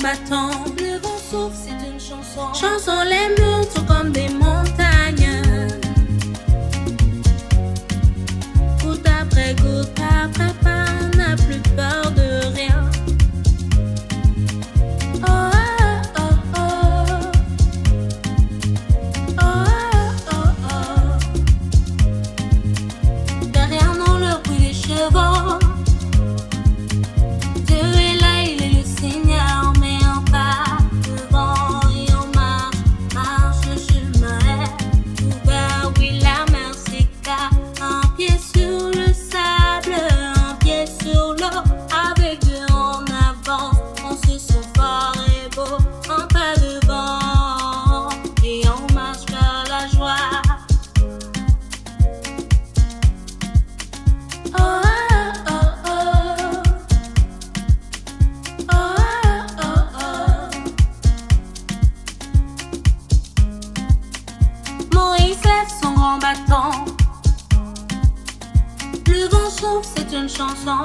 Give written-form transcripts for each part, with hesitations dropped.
battant. Le vent souffle, c'est une chanson. Chanson, les mots sont comme des montagnes. Goutte après goutte, pas après pas, on n'a plus peur de rien. Oh, oh, oh, oh. Oh, oh, oh. Derrière nous, le bruit des chevaux. Dieu est là, il est le Seigneur, mais on part devant et on marche, marche, le chemin est ouvert, oui, la mer s'écarte. Un pied sur le sable, un pied sur l'eau, avec Dieu on avance, on se sent fort et beau, un pas devant et on marche vers la joie. Oh, oh, oh. Oh, oh, oh. Moïse lève son grand bâton. Le vent souffle, c'est une chanson.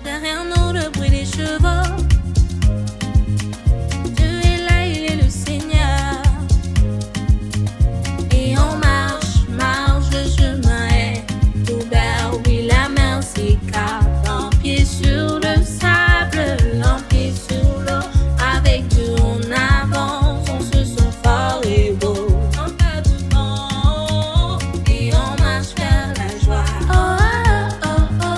Derrière nous, le bruit des chevaux. Dieu est là, il est le Seigneur. Et on marche, marche, le chemin est ouvert, oui, la mer s'écarte. Un pied sur le sable, un pied sur l'eau, avec Dieu on avance, on se sent fort et beau. Un pas devant et on marche vers la joie. Oh, oh, oh.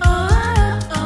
Oh, oh,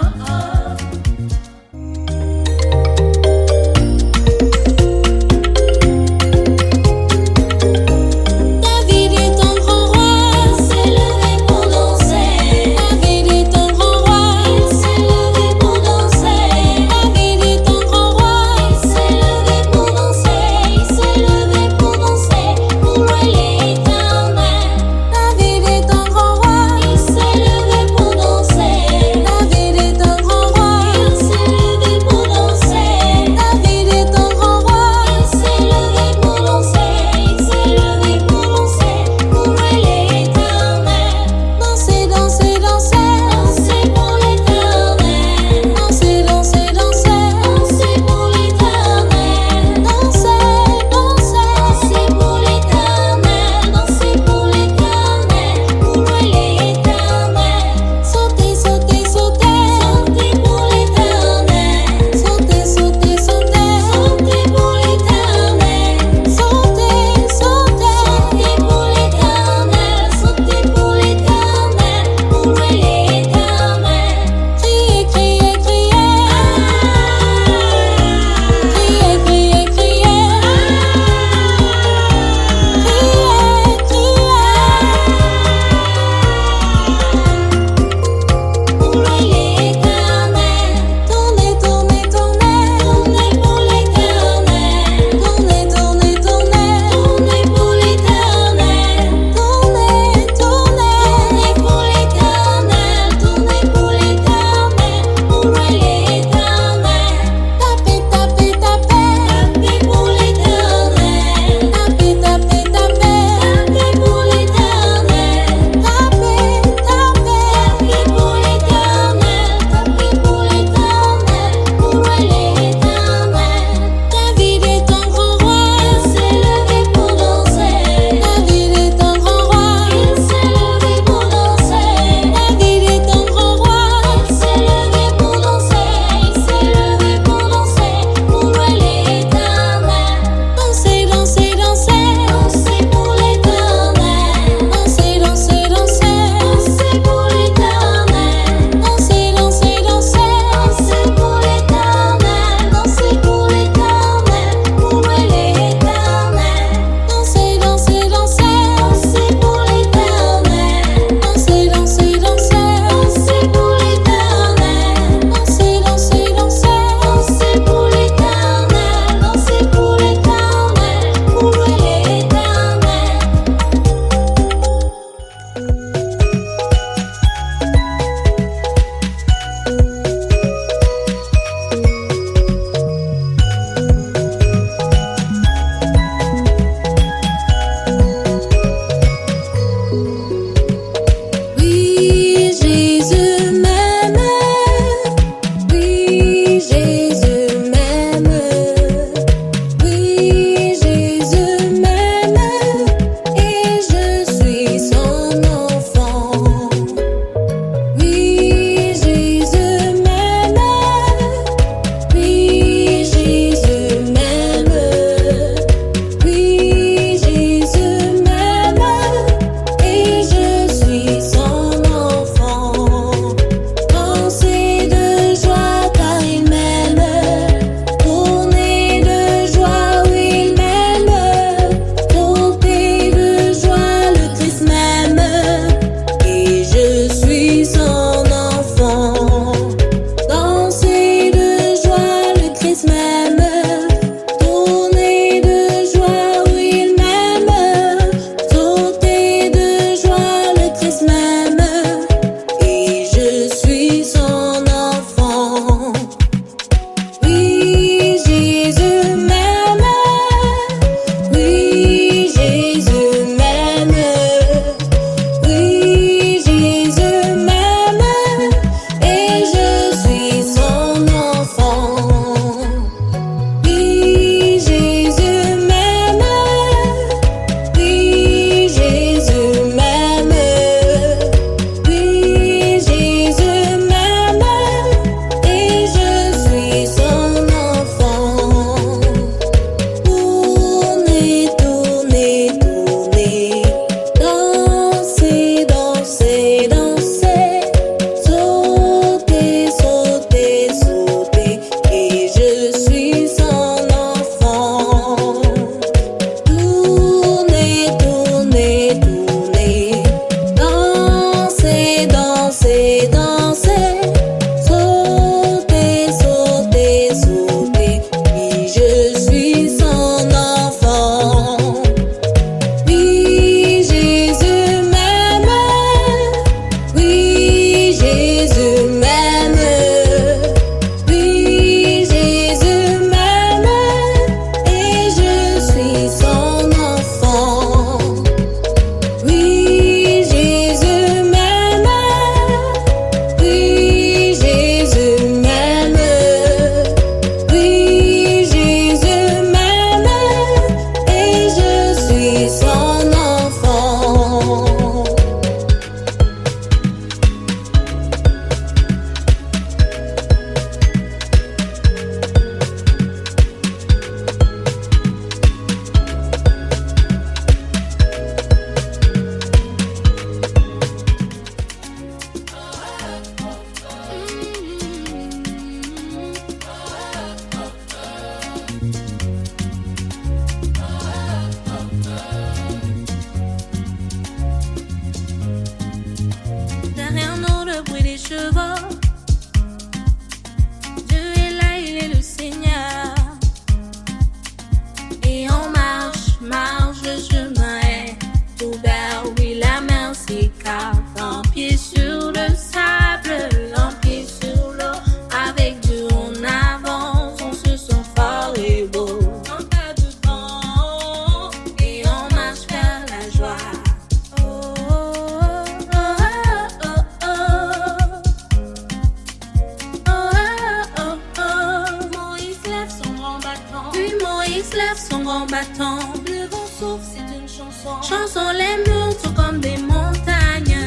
son grand bâton. Le vent souffle, c'est une chanson. Chanson, les murs sont comme des montagnes.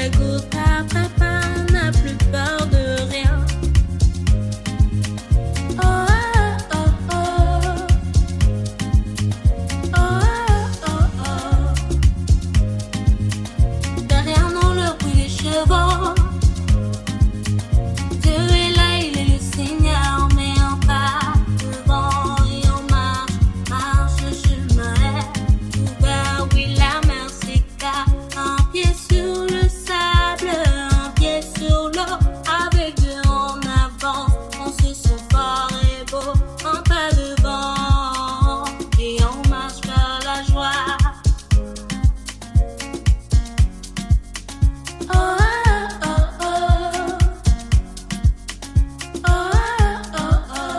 Goutte après pas, n'a plus peur de rien. Oh, oh, oh, oh. Oh, oh, oh. Derrière nous, le bruit des chevaux. Dieu est là, il est le Seigneur, mais on part devant et on marche le chemin est ouvert, oui, la mer s'écarte. Un pied sur le sable, un pied sur l'eau. Avec Dieu on avance, on se sent fort et beau. Un pas devant et on marche vers la joie. Oh, oh, oh, oh. Oh, oh, oh.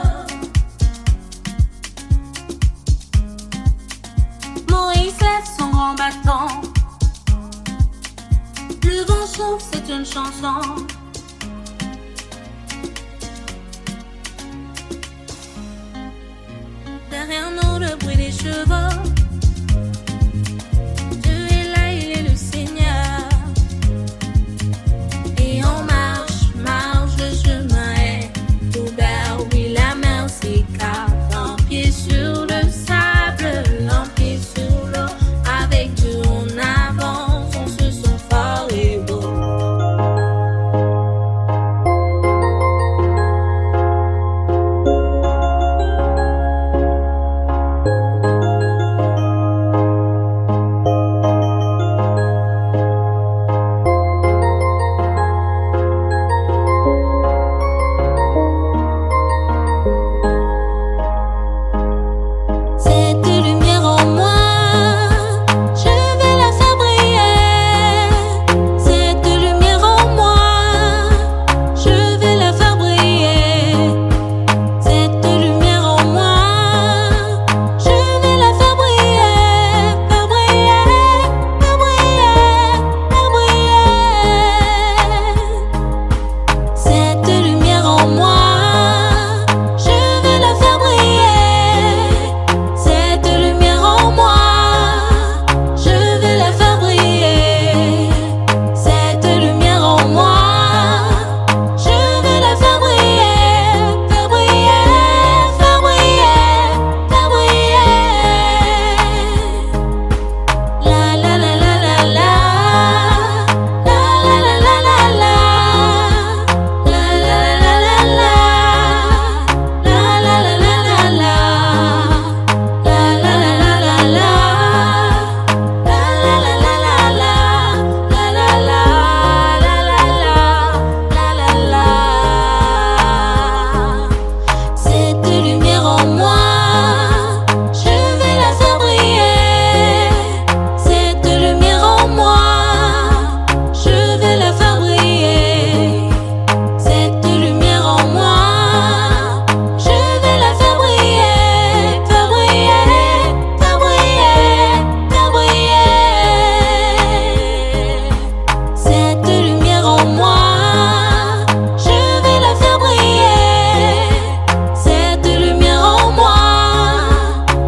Moïse lève son grand bâton. Le vent souffle, c'est une chanson. Derrière nous, le bruit des chevaux. Dieu est là, il est le Seigneur. Et on marche, le chemin est ouvert. Oui, la mer s'écarte. Un pied sur le sable, un pied sur l'eau. Avec Dieu on avance, on se sent fort et beau. Cette lumière en moi, je vais la faire briller. Cette lumière en moi, je vais la faire briller. Cette lumière en moi, je vais la faire briller, faire briller, faire briller, faire briller. Cette lumière en moi, je vais la faire briller. Cette lumière en moi, je vais la faire briller. Cette lumière en moi, je vais la faire briller, faire briller, faire briller, faire briller. La la la la la la, la la la la la la, la la la la la, la la la la la la. La la la la la la, la la la la la la, la la la la la la. Cette lumière en moi, je vais la faire briller. Cette lumière en moi, je vais la faire briller. Cette lumière en moi, je vais la faire briller, faire briller, faire briller, faire briller. Cette lumière en moi, je vais la faire briller. Cette lumière en moi,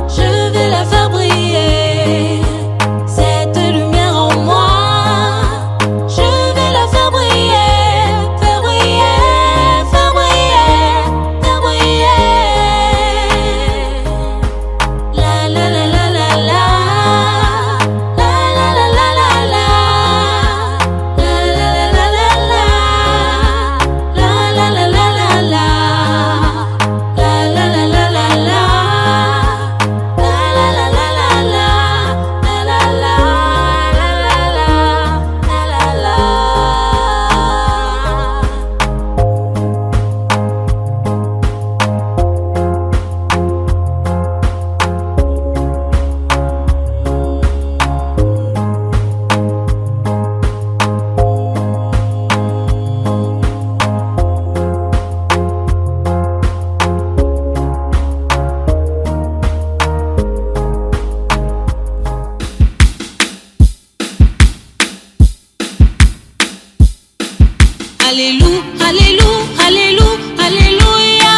je vais la faire briller. Cette lumière en moi, je vais la faire briller, faire briller, faire briller, faire briller. La la la la la la, la la la la la la, la la la la la la, la la la la la la, la la la la la la, la la la la la, la la la la la, la la la la la. Alléluia, alléluia, alléluia, alléluia,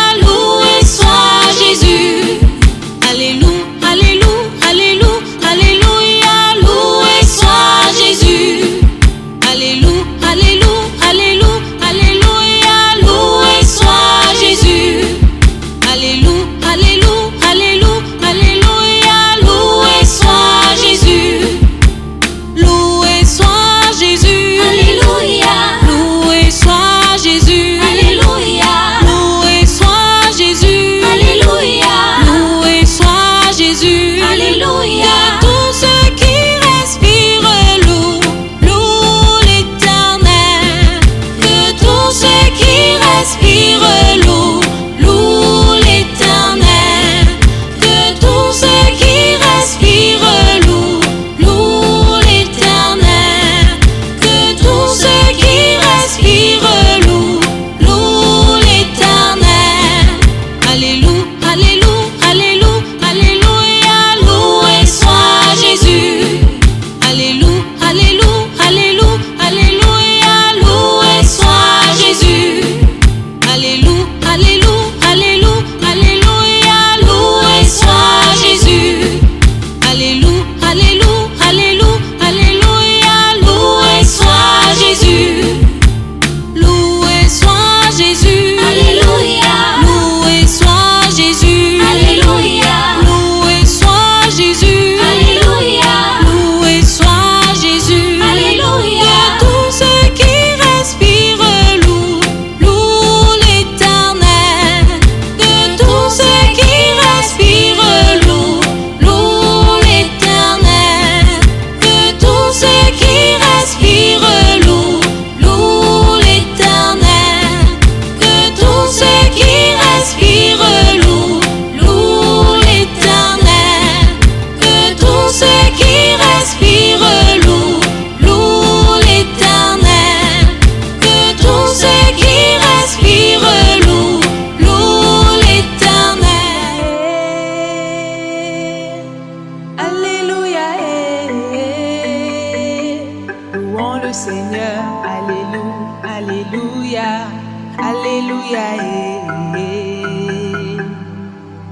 Alléluia, Alléluia,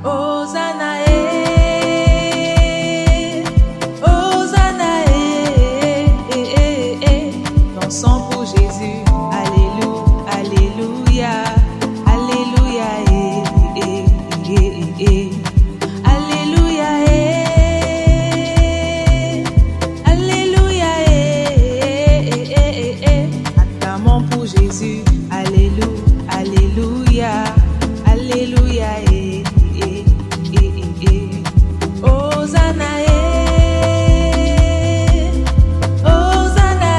Hosanna, Hosanna, dansons pour Jésus, Alléluia, Alléluia, Alléluia, Alléluia, Alléluia, acclamons pour Jésus, Alléluia, Alléluia, Alléluia, Hosanna, Hosanna,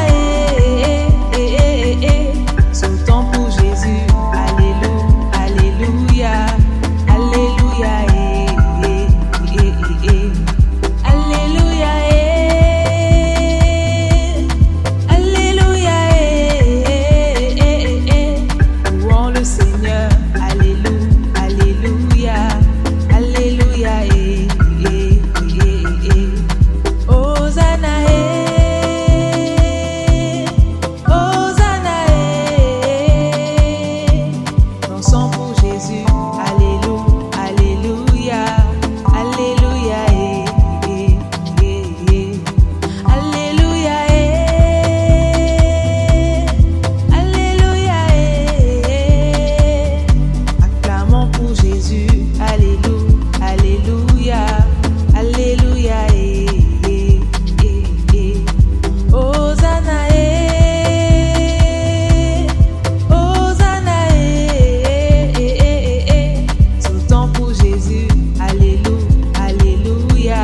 sautons pour Jésus, Alléluia, Alléluia, Alléluia, Alléluia, Alléluia, louons le Seigneur, Alléluia, Alléluia, Alléluia, Hosanna, Hosanna, dansons pour Jésus, Alléluia, Alléluia, Alléluia, Alléluia, Alléluia, acclamons pour Jésus, Alléluia, Alléluia, Alléluia, Hosanna, Hosanna, sautons pour Jésus, Alléluia, Alléluia,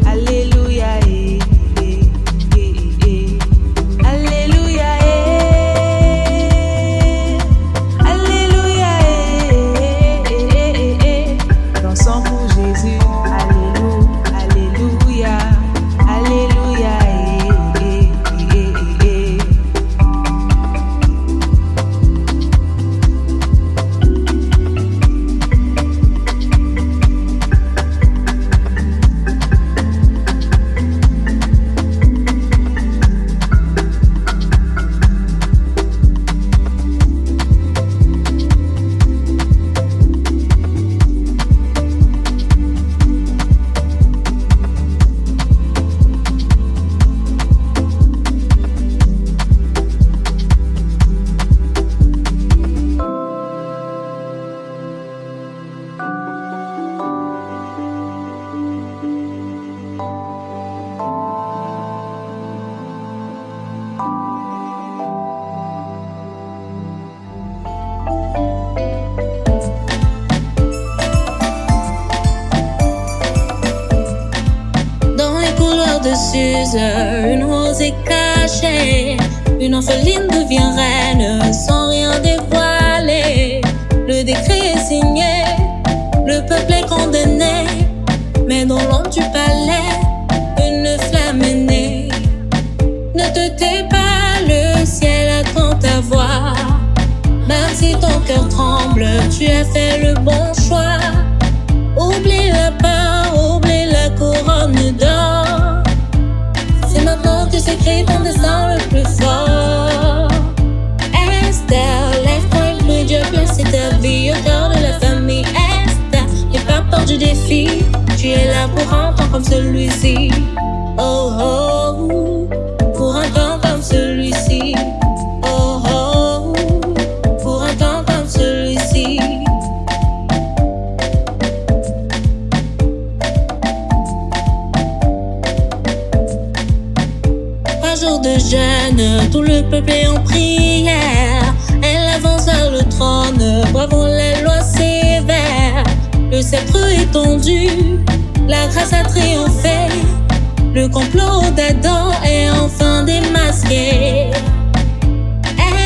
Alléluia, Alléluia, Alléluia, dansons pour Jésus, Alléluia, Alléluia, Alléluia. Dans les couloirs de Suse, une rose est cachée. Une orpheline devient reine sans rien dévoiler. Le décret est signé, le peuple est condamné. Mais dans l'ombre du palais, une flamme est née. Ne te tais pas, le ciel attend ta voix. Même si ton cœur tremble, tu as fait le bon choix. Oublie la peur, oublie la couronne d'or. C'est maintenant que s'écrit ton destin le plus fort. Esther, lève-toi et prie Dieu, placer ta vie au cœur de la famille. Esther, n'aie pas peur du défi. Tu es là pour un temps comme celui-ci. Oh oh, pour un temps comme celui-ci. Oh oh, pour un temps comme celui-ci. Un jour de jeûne, tout le peuple est en prière. Elle avance vers le trône, bravant la loi sévère. Le sceptre est tendu, la grâce a triomphé. Le complot d'Adam est enfin démasqué.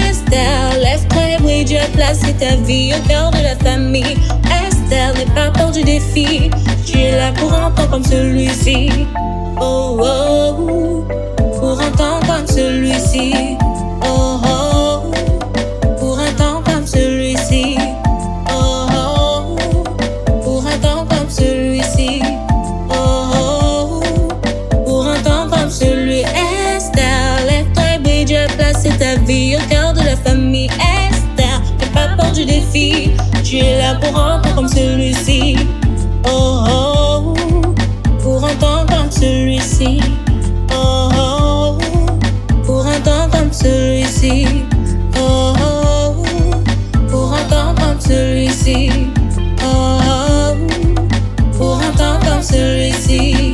Esther, lève-toi et brille, Dieu a placé ta vie au cœur de la famille. Esther, n'aie pas peur du défi. Tu es là pour un temps comme celui-ci. Oh oh, pour un temps comme celui-ci. Oh oh, pour un temps comme celui-ci. Oh oh, pour un temps comme celui-ci. Oh oh, pour un temps comme celui. Esther, lève-toi et brille, Dieu a placé ta vie au cœur de la famille. Esther, du défi. Tu es là pour entendre comme celui-ci. Oh oh, pour entendre comme celui-ci. Oh oh, pour entendre comme celui-ci. Oh oh, pour entendre comme celui-ci. Oh oh, pour entendre comme celui-ci.